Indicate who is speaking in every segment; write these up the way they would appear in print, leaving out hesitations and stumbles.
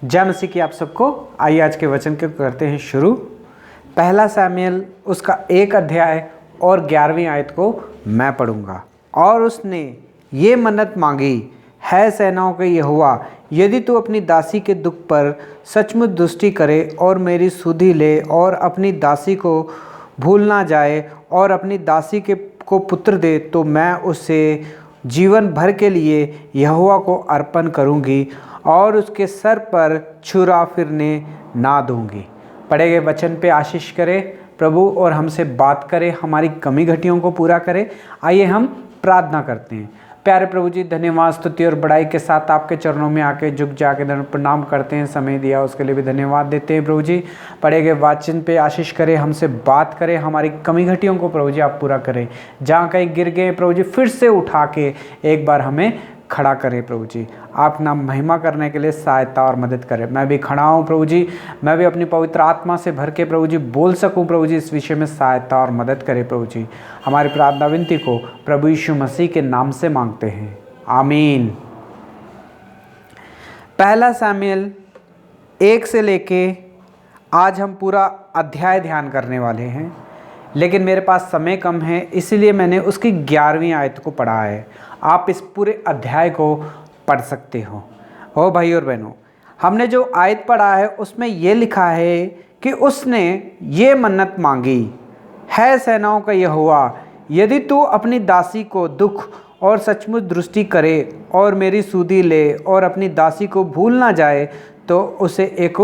Speaker 1: जय मसीह की आप सबको। आइए आज के वचन को करते हैं शुरू। पहला शमूएल उसका 1 अध्याय और 11वीं आयत को मैं पढ़ूंगा। और उसने ये मन्नत मांगी, है सेनाओं के यहोवा, यदि तू अपनी दासी के दुख पर सचमुच दृष्टि करे और मेरी सुधि ले और अपनी दासी को भूल ना जाए और अपनी दासी को पुत्र दे, तो मैं उसे जीवन भर के लिए यहोवा को अर्पण करूंगी और उसके सर पर छुरा फिरने ना दूंगी। पढ़े गए वचन पे आशीष करे प्रभु और हमसे बात करे, हमारी कमी घटियों को पूरा करे। आइए हम प्रार्थना करते हैं। प्यारे प्रभु जी, धन्यवाद, स्तुति और बड़ाई के साथ आपके चरणों में आके झुक जाके प्रणाम करते हैं। समय दिया उसके लिए भी धन्यवाद देते हैं प्रभु जी। पढ़े गए वचन पे आशीष करें, हमसे बात करें, हमारी कमी घटियों को प्रभु जी आप पूरा करें। जहाँ कहीं गिर गए प्रभु जी, फिर से उठा के एक बार हमें खड़ा करें प्रभु जी। आप नाम महिमा करने के लिए सहायता और मदद करें। मैं भी खड़ा हूँ प्रभु जी, मैं भी अपनी पवित्र आत्मा से भर के प्रभु जी बोल सकूँ प्रभु जी। इस विषय में सहायता और मदद करें प्रभु जी। हमारी प्रार्थना विनती को प्रभु यीशु मसीह के नाम से मांगते हैं, आमीन। पहला शमूएल 1 से लेके आज हम पूरा अध्याय ध्यान करने वाले हैं, लेकिन मेरे पास समय कम है, इसीलिए मैंने उसकी 11वीं आयत को पढ़ा है। आप इस पूरे अध्याय को पढ़ सकते हो भाई और बहनों। हमने जो आयत पढ़ा है उसमें ये लिखा है कि उसने ये मन्नत मांगी, है सेनाओं का यहोवा, यदि तू अपनी दासी को दुख और सचमुच दृष्टि करे और मेरी सुधि ले और अपनी दासी को भूल ना जाए, तो उसे एक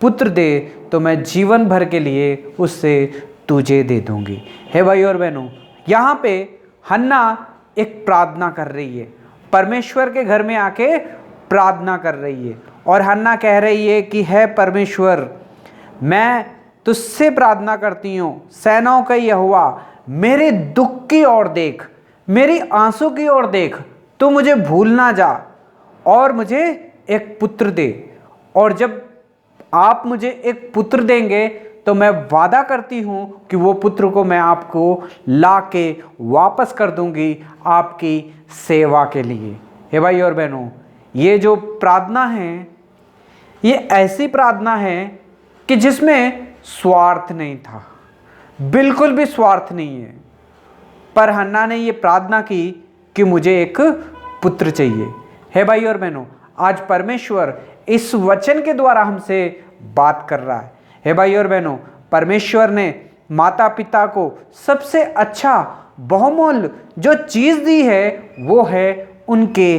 Speaker 1: पुत्र दे, तो मैं जीवन भर के लिए उससे तुझे दे दूंगी। हे भाई और बहनों, यहाँ पे हन्ना एक प्रार्थना कर रही है, परमेश्वर के घर में आके प्रार्थना कर रही है। और हन्ना कह रही है कि है परमेश्वर, मैं तुझसे प्रार्थना करती हूँ, सेनाओं का यहोवा, मेरे दुख की ओर देख, मेरी आंसू की ओर देख, तू मुझे भूल ना जा और मुझे एक पुत्र दे। और जब आप मुझे एक पुत्र देंगे तो मैं वादा करती हूँ कि वो पुत्र को मैं आपको ला के वापस कर दूंगी आपकी सेवा के लिए। हे भाई और बहनों, ये जो प्रार्थना है ये ऐसी प्रार्थना है कि जिसमें स्वार्थ नहीं था, बिल्कुल भी स्वार्थ नहीं है। पर हन्ना ने ये प्रार्थना की कि मुझे एक पुत्र चाहिए। हे भाई और बहनों, आज परमेश्वर इस वचन के द्वारा हमसे बात कर रहा है। हे भाई और बहनों, परमेश्वर ने माता पिता को सबसे अच्छा बहुमूल्य जो चीज़ दी है वो है उनके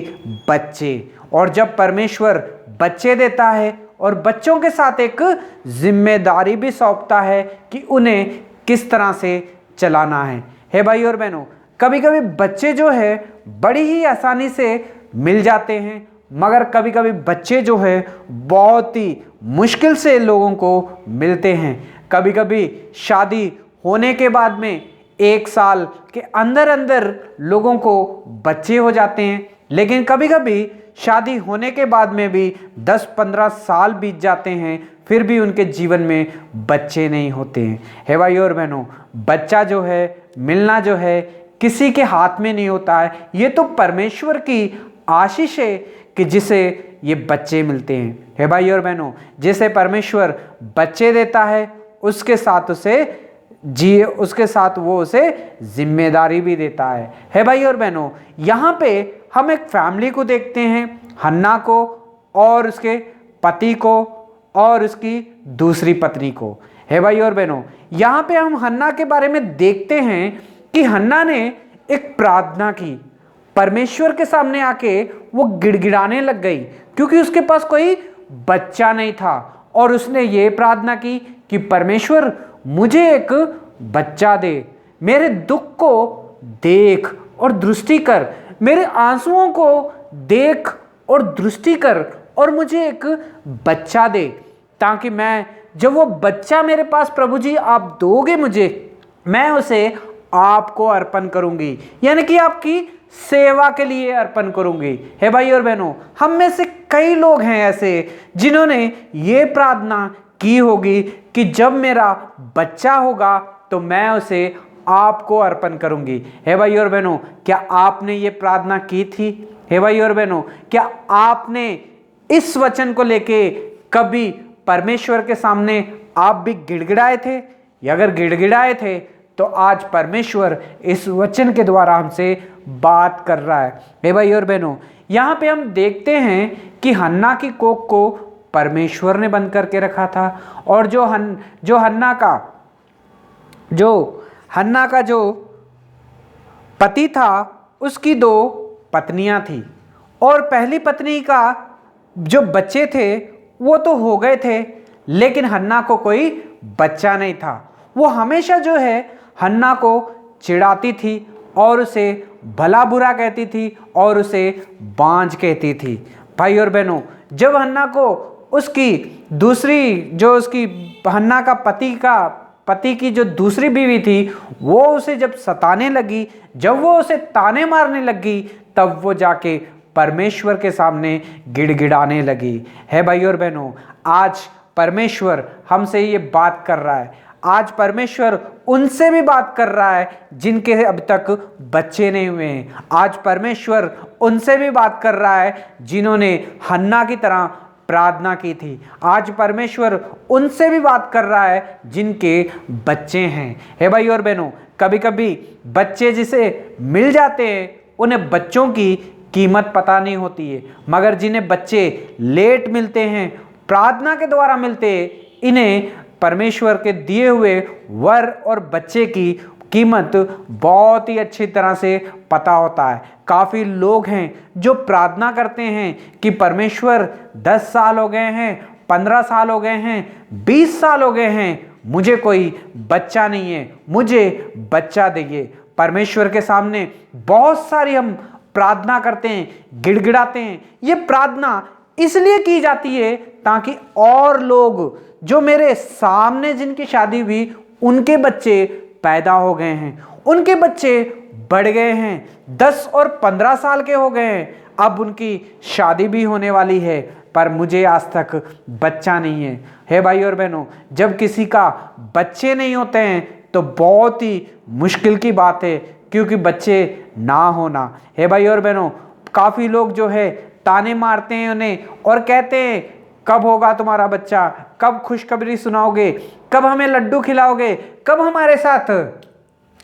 Speaker 1: बच्चे। और जब परमेश्वर बच्चे देता है और बच्चों के साथ एक जिम्मेदारी भी सौंपता है कि उन्हें किस तरह से चलाना है। हे भाई और बहनों, कभी कभी बच्चे जो है बड़ी ही आसानी से मिल जाते हैं, मगर कभी कभी बच्चे जो है बहुत ही मुश्किल से लोगों को मिलते हैं। कभी कभी शादी होने के बाद में 1 साल के अंदर अंदर लोगों को बच्चे हो जाते हैं, लेकिन कभी कभी शादी होने के बाद में भी 10-15 साल बीत जाते हैं, फिर भी उनके जीवन में बच्चे नहीं होते हैं। हे भाई और बहनों, बच्चा जो है मिलना जो है किसी के हाथ में नहीं होता है, ये तो परमेश्वर की आशीष है कि जिसे ये बच्चे मिलते हैं। हे भाई और बहनों, जैसे परमेश्वर बच्चे देता है उसके साथ वो उसे जिम्मेदारी भी देता है। हे भाई और बहनों, यहाँ पे हम एक फैमिली को देखते हैं, हन्ना को और उसके पति को और उसकी दूसरी पत्नी को। हे भाई और बहनों, यहाँ पे हम हन्ना के बारे में देखते हैं कि हन्ना ने एक प्रार्थना की, परमेश्वर के सामने आके वो गिड़गिड़ाने लग गई क्योंकि उसके पास कोई बच्चा नहीं था। और उसने ये प्रार्थना की कि परमेश्वर मुझे एक बच्चा दे, मेरे दुख को देख और दृष्टि कर, मेरे आंसुओं को देख और दृष्टि कर और मुझे एक बच्चा दे, ताकि मैं जब वो बच्चा मेरे पास प्रभु जी आप दोगे मुझे, मैं उसे आपको अर्पण करूंगी, यानी कि आपकी सेवा के लिए अर्पण करूंगी। हे भाई और बहनों, हम में से कई लोग हैं ऐसे जिन्होंने ये प्रार्थना की होगी कि जब मेरा बच्चा होगा तो मैं उसे आपको अर्पण करूंगी। हे भाई और बहनों, क्या आपने ये प्रार्थना की थी? हे भाई और बहनों, क्या आपने इस वचन को लेके कभी परमेश्वर के सामने आप भी गिड़गिड़ाए थे? या अगर गिड़गिड़ाए थे तो आज परमेश्वर इस वचन के द्वारा हमसे बात कर रहा है। हे भाई और बहनों, यहाँ पे हम देखते हैं कि हन्ना की कोख को परमेश्वर ने बंद करके रखा था, और जो हन्ना का जो पति था उसकी 2 पत्नियां थी, और पहली पत्नी का जो बच्चे थे वो तो हो गए थे, लेकिन हन्ना को कोई बच्चा नहीं था। वो हमेशा जो है हन्ना को चिढ़ाती थी और उसे भला बुरा कहती थी और उसे बांझ कहती थी। भाई और बहनों, जब हन्ना को उसकी हन्ना का पति की जो दूसरी बीवी थी वो उसे जब सताने लगी, जब वो उसे ताने मारने लगी, तब वो जाके परमेश्वर के सामने गिड़गिड़ाने लगी। है भाई और बहनों, आज परमेश्वर हमसे ये बात कर रहा है। आज परमेश्वर उनसे भी बात कर रहा है जिनके अब तक बच्चे नहीं हुए हैं। आज परमेश्वर उनसे भी बात कर रहा है जिन्होंने हन्ना की तरह प्रार्थना की थी। आज परमेश्वर उनसे भी बात कर रहा है जिनके बच्चे हैं। हे भाई और बहनों, कभी कभी बच्चे जिसे मिल जाते हैं उन्हें बच्चों की कीमत पता नहीं होती है, मगर जिन्हें बच्चे लेट मिलते हैं, प्रार्थना के द्वारा मिलते हैं, इन्हें परमेश्वर के दिए हुए वर और बच्चे की कीमत बहुत ही अच्छी तरह से पता होता है। काफ़ी लोग हैं जो प्रार्थना करते हैं कि परमेश्वर 10 साल हो गए हैं, 15 साल हो गए हैं, 20 साल हो गए हैं, मुझे कोई बच्चा नहीं है, मुझे बच्चा दीजिए। परमेश्वर के सामने बहुत सारी हम प्रार्थना करते हैं, गिड़गिड़ाते हैं। ये प्रार्थना इसलिए की जाती है ताकि और लोग जो मेरे सामने जिनकी शादी हुई उनके बच्चे पैदा हो गए हैं, उनके बच्चे बढ़ गए हैं, 10 और 15 साल के हो गए हैं, अब उनकी शादी भी होने वाली है, पर मुझे आज तक बच्चा नहीं है। हे भाई और बहनों, जब किसी का बच्चे नहीं होते हैं तो बहुत ही मुश्किल की बात है, क्योंकि बच्चे ना होना। हे भाई और बहनों, काफ़ी लोग जो है ताने मारते हैं उन्हें और कहते हैं कब होगा तुम्हारा बच्चा, कब खुशखबरी सुनाओगे, कब हमें लड्डू खिलाओगे, कब हमारे साथ,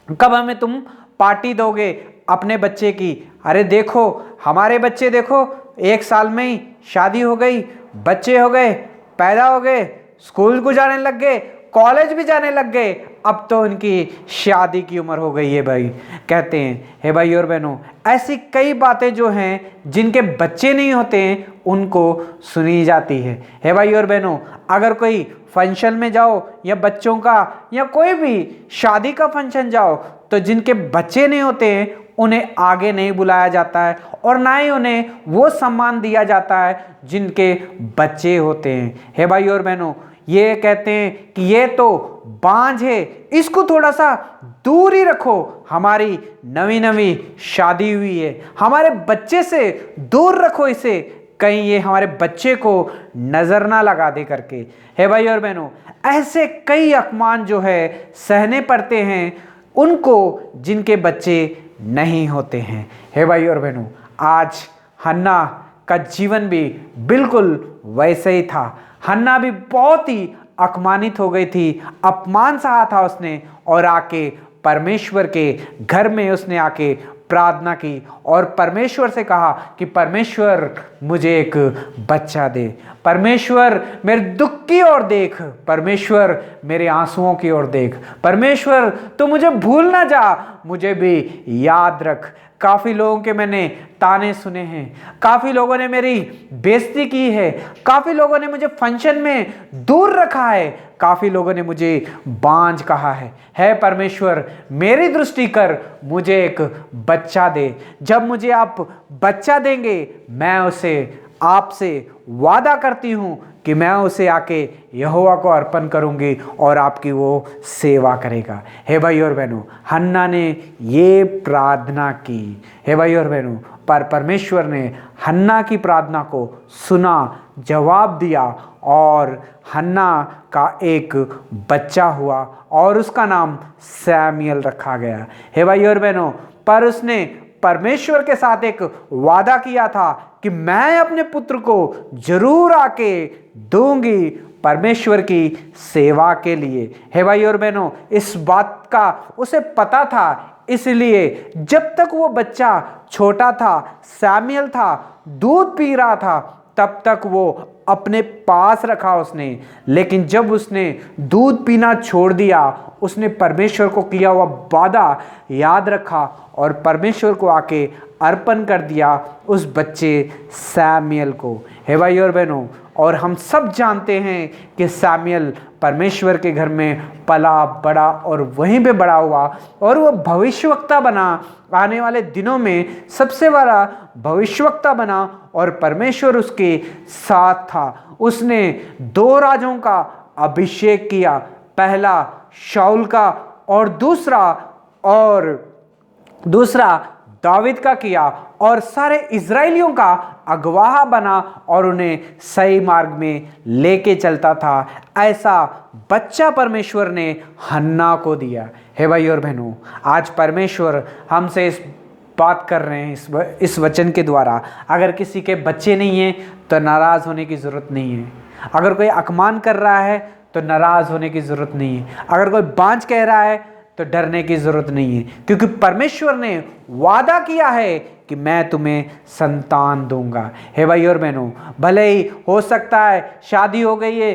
Speaker 1: कब हमें तुम पार्टी दोगे अपने बच्चे की। अरे देखो हमारे बच्चे, देखो 1 साल में ही शादी हो गई, बच्चे हो गए, पैदा हो गए, स्कूल को जाने लग गए, कॉलेज भी जाने लग गए, अब तो उनकी शादी की उम्र हो गई है भाई, कहते हैं। हे भाई और बहनों, ऐसी कई बातें जो हैं जिनके बच्चे नहीं होते हैं उनको सुनी जाती है। हे भाई और बहनों, अगर कोई फंक्शन में जाओ या बच्चों का या कोई भी शादी का फंक्शन जाओ तो जिनके बच्चे नहीं होते हैं उन्हें आगे नहीं बुलाया जाता है और ना ही उन्हें वो सम्मान दिया जाता है जिनके बच्चे होते हैं। हे भाई और बहनों, ये कहते हैं कि ये तो बांझ है, इसको थोड़ा सा दूर ही रखो, हमारी नवी नवी शादी हुई है, हमारे बच्चे से दूर रखो इसे, कहीं ये हमारे बच्चे को नजर ना लगा दे करके। हे भाई और बहनों, ऐसे कई अपमान जो है सहने पड़ते हैं उनको जिनके बच्चे नहीं होते हैं। हे भाई और बहनों, आज हन्ना का जीवन भी बिल्कुल वैसे ही था। हन्ना भी बहुत ही अपमानित हो गई थी, अपमान सहा था उसने, और आके परमेश्वर के घर में उसने आके प्रार्थना की और परमेश्वर से कहा कि परमेश्वर मुझे एक बच्चा दे, परमेश्वर मेरे दुख की ओर देख, परमेश्वर मेरे आंसुओं की ओर देख, परमेश्वर तो मुझे भूल ना जा, मुझे भी याद रख। काफ़ी लोगों के मैंने ताने सुने हैं, काफ़ी लोगों ने मेरी बेइज्जती की है, काफ़ी लोगों ने मुझे फंक्शन में दूर रखा है, काफ़ी लोगों ने मुझे बांझ कहा है परमेश्वर मेरी दृष्टि कर, मुझे एक बच्चा दे। जब मुझे आप बच्चा देंगे मैं उसे आपसे वादा करती हूँ कि मैं उसे आके यहोवा को अर्पण करूँगी और आपकी वो सेवा करेगा। हे भाई और बहनों, हन्ना ने ये प्रार्थना की। हे भाई और बहनों, पर परमेश्वर ने हन्ना की प्रार्थना को सुना, जवाब दिया और हन्ना का एक बच्चा हुआ और उसका नाम सैमुएल रखा गया। हे भाई और बहनों, पर उसने परमेश्वर के साथ एक वादा किया था कि मैं अपने पुत्र को जरूर आके दूंगी परमेश्वर की सेवा के लिए। हे भाई और बहनों, इस बात का उसे पता था, इसलिए जब तक वो बच्चा छोटा था, सैमुएल था, दूध पी रहा था, तब तक वो अपने पास रखा उसने। लेकिन जब उसने दूध पीना छोड़ दिया, उसने परमेश्वर को किया हुआ वादा याद रखा और परमेश्वर को आके अर्पण कर दिया उस बच्चे सैमुएल को। हे भाई और बहनों, और हम सब जानते हैं कि सैमुएल परमेश्वर के घर में पला बड़ा और वहीं पे बड़ा हुआ और वो भविष्यवक्ता बना, आने वाले दिनों में सबसे बड़ा भविष्यवक्ता बना और परमेश्वर उसके साथ था। उसने 2 राजों का अभिषेक किया, पहला शाऊल का और दूसरा दाऊद का किया और सारे इजरायलियों का अगवाह बना और उन्हें सही मार्ग में लेके चलता था। ऐसा बच्चा परमेश्वर ने हन्ना को दिया। हे भाई और बहनों, आज परमेश्वर हमसे इस बात कर रहे हैं इस वचन के द्वारा। अगर किसी के बच्चे नहीं हैं तो नाराज़ होने की ज़रूरत नहीं है। अगर कोई अपमान कर रहा है तो नाराज़ होने की ज़रूरत नहीं है। अगर कोई बांझ कह रहा है तो डरने की ज़रूरत नहीं है, क्योंकि परमेश्वर ने वादा किया है कि मैं तुम्हें संतान दूंगा। हे भाई और बहनों, भले ही हो सकता है शादी हो गई है,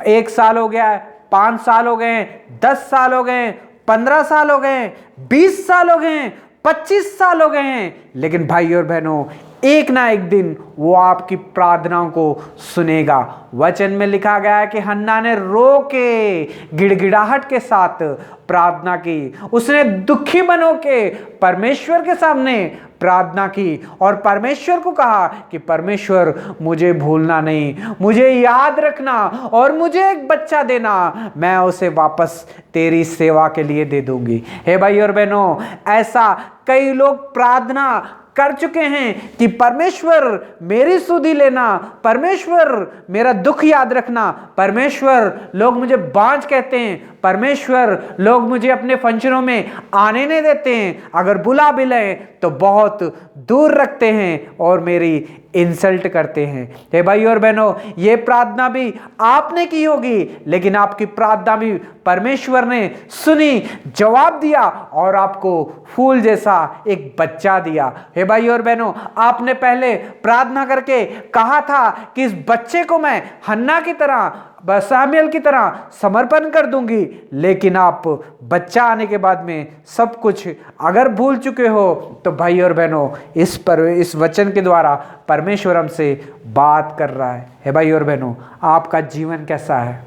Speaker 1: 1 साल हो गया है, 5 साल हो गए हैं, 10 साल हो गए हैं, 15 साल हो गए हैं, 20 साल हो गए हैं, 25 साल हो गए हैं, लेकिन भाई और बहनों, एक ना एक दिन वो आपकी प्रार्थनाओं को सुनेगा। वचन में लिखा गया है कि हन्ना ने रो के गिड़गिड़ाहट के साथ प्रार्थना की। उसने दुखी बनो के परमेश्वर के सामने प्रार्थना की और परमेश्वर को कहा कि परमेश्वर, मुझे भूलना नहीं, मुझे याद रखना और मुझे एक बच्चा देना, मैं उसे वापस तेरी सेवा के लिए दे दूंगी। हे भाई और बहनों, ऐसा कई लोग प्रार्थना कर चुके हैं कि परमेश्वर मेरी सुधि लेना, परमेश्वर मेरा दुख याद रखना, परमेश्वर लोग मुझे बांझ कहते हैं, परमेश्वर लोग मुझे अपने फंक्शनों में आने नहीं देते हैं, अगर बुला भी लें तो बहुत दूर रखते हैं और मेरी इंसल्ट करते हैं। हे भाई और बहनों, ये प्रार्थना भी आपने की होगी, लेकिन आपकी प्रार्थना भी परमेश्वर ने सुनी, जवाब दिया और आपको फूल जैसा एक बच्चा दिया। हे भाई और बहनों, आपने पहले प्रार्थना करके कहा था कि इस बच्चे को मैं हन्ना की तरह, सैमुएल की तरह समर्पण कर दूंगी, लेकिन आप बच्चा आने के बाद में सब कुछ अगर भूल चुके हो तो भाई और बहनों, इस वचन के द्वारा परमेश्वर हमसे बात कर रहा है। हे भाई और बहनों, आपका जीवन कैसा है?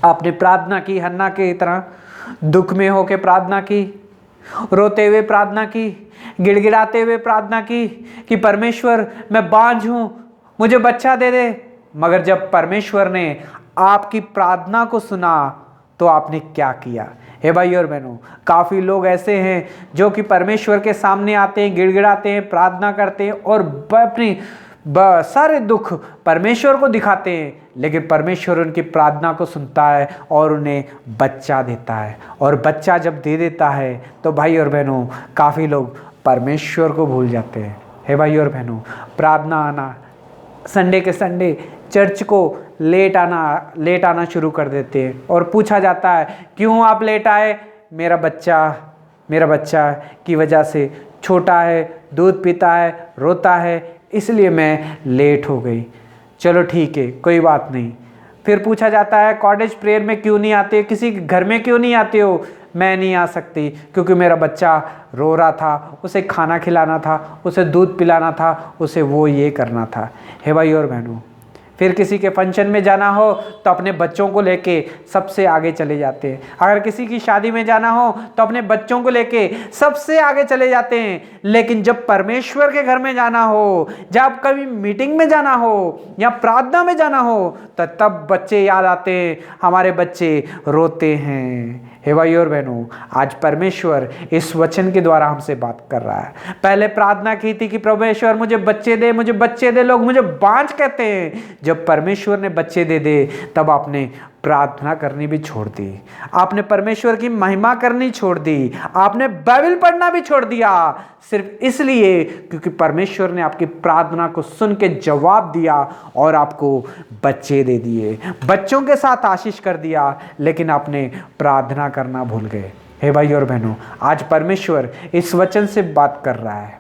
Speaker 1: आपने प्रार्थना की, हन्ना की तरह दुख में होकर प्रार्थना की, रोते हुए प्रार्थना की, गिड़गिड़ाते हुए प्रार्थना की कि परमेश्वर मैं बांझ हूं, मुझे बच्चा दे दे। मगर जब परमेश्वर ने आपकी प्रार्थना को सुना तो आपने क्या किया? हे भाई और बहनों, काफ़ी लोग ऐसे हैं जो कि परमेश्वर के सामने आते हैं, गिड़गिड़ाते हैं, प्रार्थना करते हैं और अपनी सारे दुख परमेश्वर को दिखाते हैं, लेकिन परमेश्वर उनकी प्रार्थना को सुनता है और उन्हें बच्चा देता है। और बच्चा जब दे देता है तो भाई और बहनों, काफ़ी लोग परमेश्वर को भूल जाते हैं। हे भाई और बहनों, प्रार्थना आना, संडे के संडे चर्च को लेट आना शुरू कर देते हैं और पूछा जाता है, क्यों आप लेट आए? मेरा बच्चा की वजह से छोटा है, दूध पीता है, रोता है, इसलिए मैं लेट हो गई। चलो ठीक है, कोई बात नहीं। फिर पूछा जाता है, कॉलेज प्रेयर में क्यों नहीं आते, किसी घर में क्यों नहीं आते हो? मैं नहीं आ सकती क्योंकि मेरा बच्चा रो रहा था, उसे खाना खिलाना था, उसे दूध पिलाना था, उसे वो ये करना था। हे भाई और बहनों, फिर किसी के फंक्शन में जाना हो तो अपने बच्चों को लेके सबसे आगे चले जाते हैं। अगर किसी की शादी में जाना हो तो अपने बच्चों को लेके सबसे आगे चले जाते हैं। लेकिन जब परमेश्वर के घर में जाना हो, जब कभी मीटिंग में जाना हो या प्रार्थना में जाना हो तो तब बच्चे याद आते हैं, हमारे बच्चे रोते हैं। हे भाई और बहनों, आज परमेश्वर इस वचन के द्वारा हमसे बात कर रहा है। पहले प्रार्थना की थी कि परमेश्वर मुझे बच्चे दे, मुझे बच्चे दे, लोग मुझे बांझ कहते हैं। जब परमेश्वर ने बच्चे दे तब आपने प्रार्थना करनी भी छोड़ दी, आपने परमेश्वर की महिमा करनी छोड़ दी, आपने बाइबल पढ़ना भी छोड़ दिया, सिर्फ इसलिए क्योंकि परमेश्वर ने आपकी प्रार्थना को सुन के जवाब दिया और आपको बच्चे दे दिए, बच्चों के साथ आशीष कर दिया, लेकिन आपने प्रार्थना करना भूल गए। हे भाई और बहनों, आज परमेश्वर इस वचन से बात कर रहा है।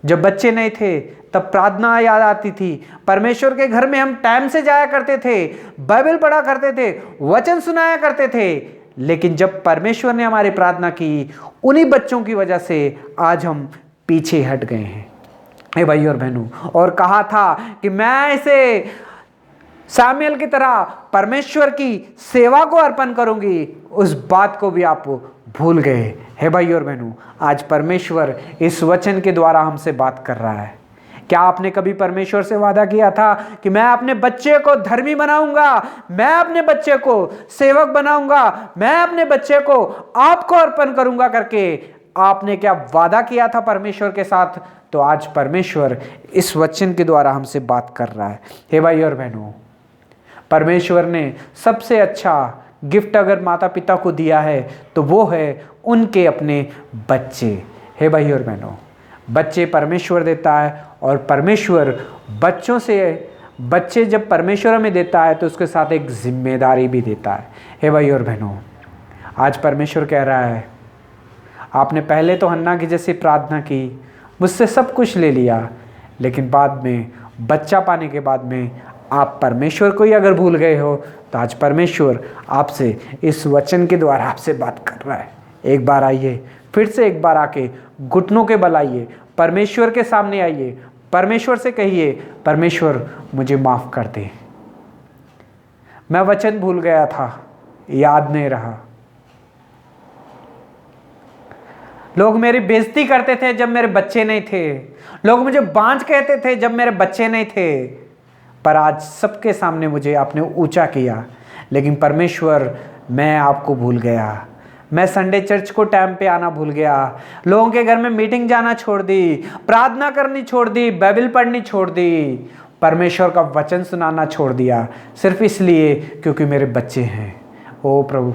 Speaker 1: जब बच्चे नहीं थे तब प्रार्थना याद आती थी, परमेश्वर के घर में हम टाइम से जाया करते थे, बाइबल पढ़ा करते थे, वचन सुनाया करते थे, लेकिन जब परमेश्वर ने हमारी प्रार्थना की, उन्हीं बच्चों की वजह से आज हम पीछे हट गए हैं। हे भाई और बहनों, और कहा था कि मैं इसे सामुएल की तरह परमेश्वर की सेवा को अर्पण करूंगी, उस बात को भी आप भूल गए। हे भाई और बहनों, आज परमेश्वर इस वचन के द्वारा हमसे बात कर रहा है। क्या आपने कभी परमेश्वर से वादा किया था कि मैं अपने बच्चे को धर्मी बनाऊंगा, मैं अपने बच्चे को सेवक बनाऊंगा, मैं अपने बच्चे को आपको अर्पण करूंगा करके आपने क्या वादा किया था परमेश्वर के साथ? तो आज परमेश्वर इस वचन के द्वारा हमसे बात कर रहा है। हे भाई और बहनों, परमेश्वर ने सबसे अच्छा गिफ्ट अगर माता पिता को दिया है तो वो है उनके अपने बच्चे। हे भाई और बहनों, बच्चे परमेश्वर देता है और परमेश्वर बच्चे जब परमेश्वर हमें देता है तो उसके साथ एक जिम्मेदारी भी देता है। हे भाई और बहनों, आज परमेश्वर कह रहा है, आपने पहले तो हन्ना की जैसी प्रार्थना की, मुझसे सब कुछ ले लिया, लेकिन बाद में बच्चा पाने के बाद में आप परमेश्वर को ही अगर भूल गए हो, तो आज परमेश्वर आपसे इस वचन के द्वारा आपसे बात कर रहा है। एक बार आइए, फिर से एक बार आके घुटनों के बल आइए, परमेश्वर के सामने आइए, परमेश्वर से कहिए, परमेश्वर मुझे माफ़ कर दे, मैं वचन भूल गया था, याद नहीं रहा। लोग मेरी बेइज्जती करते थे जब मेरे बच्चे नहीं थे, लोग मुझे बांझ कहते थे जब मेरे बच्चे नहीं थे, पर आज सबके सामने मुझे आपने ऊंचा किया। लेकिन परमेश्वर, मैं आपको भूल गया, मैं संडे चर्च को टाइम पे आना भूल गया, लोगों के घर में मीटिंग जाना छोड़ दी, प्रार्थना करनी छोड़ दी, बाइबल पढ़नी छोड़ दी, परमेश्वर का वचन सुनाना छोड़ दिया, सिर्फ इसलिए क्योंकि मेरे बच्चे हैं। ओ प्रभु,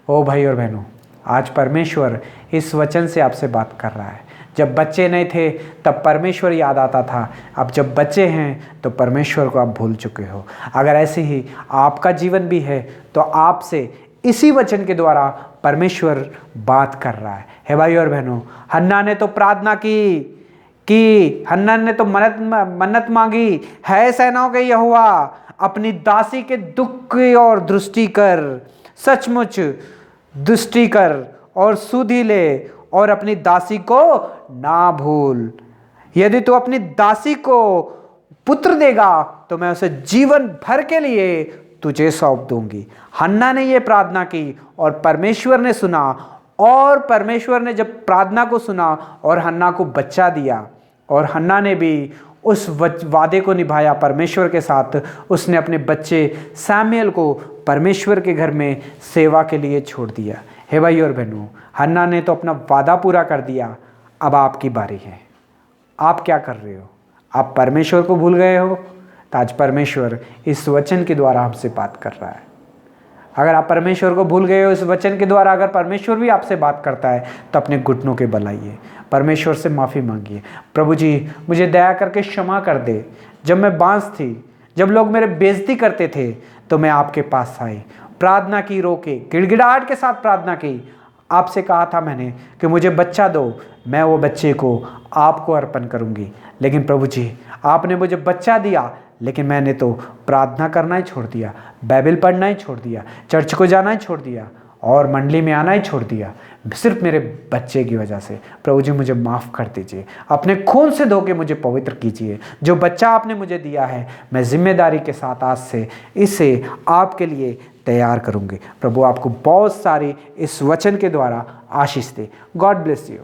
Speaker 1: ओ भाई और बहनों, आज परमेश्वर इस वचन से आपसे बात कर रहा है। जब बच्चे नहीं थे तब परमेश्वर याद आता था, अब जब बच्चे हैं तो परमेश्वर को आप भूल चुके हो। अगर ऐसे ही आपका जीवन भी है तो आपसे इसी वचन के द्वारा परमेश्वर बात कर रहा है। हे भाई और बहनों, हन्ना ने तो प्रार्थना की हन्ना ने तो मन्नत मांगी, है सेनाओं के यहोवा, अपनी दासी के दुख की ओर दृष्टि कर, सचमुच दृष्टि कर और सुधि ले और अपनी दासी को ना भूल। यदि तू अपनी दासी को पुत्र देगा तो मैं उसे जीवन भर के लिए तुझे सौंप दूंगी। हन्ना ने ये प्रार्थना की और परमेश्वर ने सुना, और परमेश्वर ने जब प्रार्थना को सुना और हन्ना को बच्चा दिया, और हन्ना ने भी उस वादे को निभाया परमेश्वर के साथ। उसने अपने बच्चे सैमुएल को परमेश्वर के घर में सेवा के लिए छोड़ दिया। हे भाई और बहनों, हन्ना ने तो अपना वादा पूरा कर दिया, अब आपकी बारी है। आप क्या कर रहे हो? आप परमेश्वर को भूल गए हो? तो आज परमेश्वर इस वचन के द्वारा हमसे बात कर रहा है। अगर आप परमेश्वर को भूल गए हो, इस वचन के द्वारा अगर परमेश्वर भी आपसे बात करता है, तो अपने घुटनों के बल आइए, परमेश्वर से माफ़ी मांगिए। प्रभु जी, मुझे दया करके क्षमा कर दे। जब मैं बांझ थी, जब लोग मेरे बेइज्जती करते थे, तो मैं आपके पास आई, प्रार्थना की, रो के गिड़गिड़ाहट के साथ प्रार्थना की। आपसे कहा था मैंने कि मुझे बच्चा दो, मैं वो बच्चे को आपको अर्पण करूंगी। लेकिन प्रभु जी, आपने मुझे बच्चा दिया, लेकिन मैंने तो प्रार्थना करना ही छोड़ दिया, बाइबल पढ़ना ही छोड़ दिया, चर्च को जाना ही छोड़ दिया और मंडली में आना ही छोड़ दिया, सिर्फ मेरे बच्चे की वजह से। प्रभु जी, मुझे माफ़ कर दीजिए, अपने खून से धो के मुझे पवित्र कीजिए। जो बच्चा आपने मुझे दिया है, मैं जिम्मेदारी के साथ आज से इसे आपके लिए तैयार करूँगी। प्रभु आपको बहुत सारी इस वचन के द्वारा आशीष दे। God bless you.